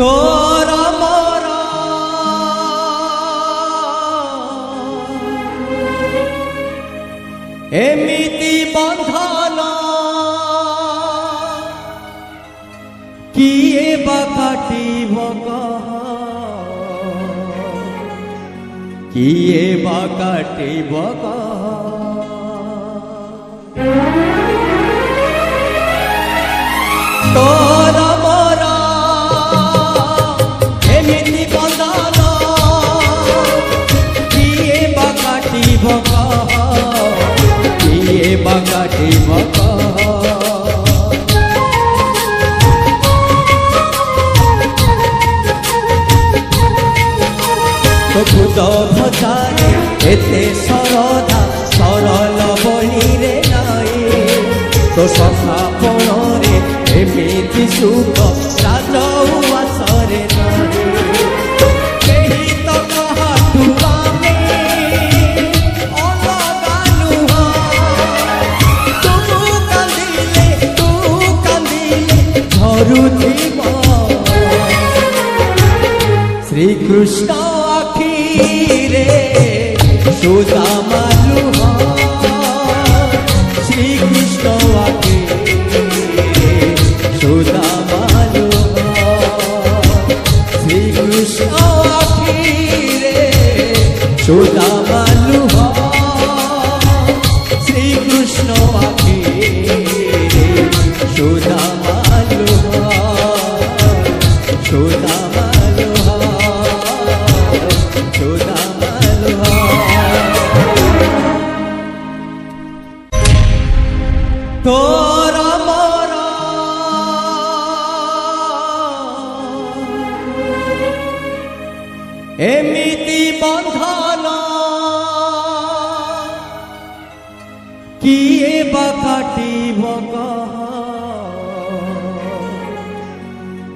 তোরা মোরা এমিতি বন্ধন কিয়ে বা কাটিব কিয়ে বা কাটিব তোরা মোরা এমিতি বন্ধন কিয়ে বা কাটিব কিয়ে বা কাটিব খুদ ভজারে এতে সরদা সরল বলিরে নাই তো সখাপণরে এমিতি সুখ রাজ উয়াসরে নাই কেহি তো কাহাঠু আমি অলগা নুহ তু কান্দিলে ঝরুথিব শ্রীকৃষ্ণ আখিরে সুদামা লুহ শ্রীকৃষ্ণ আখিরে সুদামা লুহ শ্রীকৃষ্ণ আখিরে সুদামা লুহ শ্রীকৃষ্ণ আখিরে সুদামা লুহ সুদামা তোরা মোরা এমিতি বন্ধন কিয়ে বা কাটিব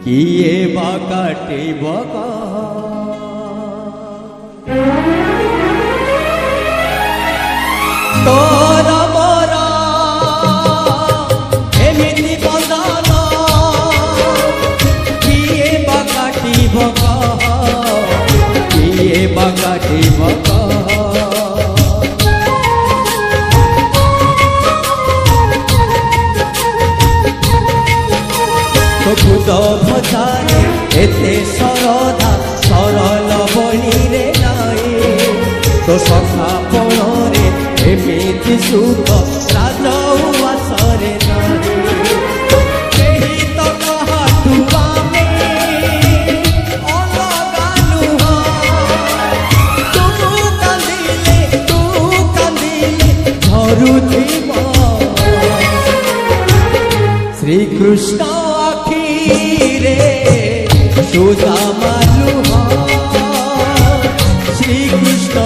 কিয়ে বা কাটিব তোরা মোরা এমিতি বন্ধন কিয়ে বা কাটিব কিয়ে বা কাটিব খুদ ভজারে এতে সরদা সরল বলিরে নাই তো সখাপণরে এমিতি সুখ রাজ উয়াসরে নাই কেহি তো কাহাঠু আমি অলগা নুহ তু কান্দিলে ঝরুথিব শ্রীকৃষ্ণ আখিরে সুদামা লুহ শ্রীকৃষ্ণ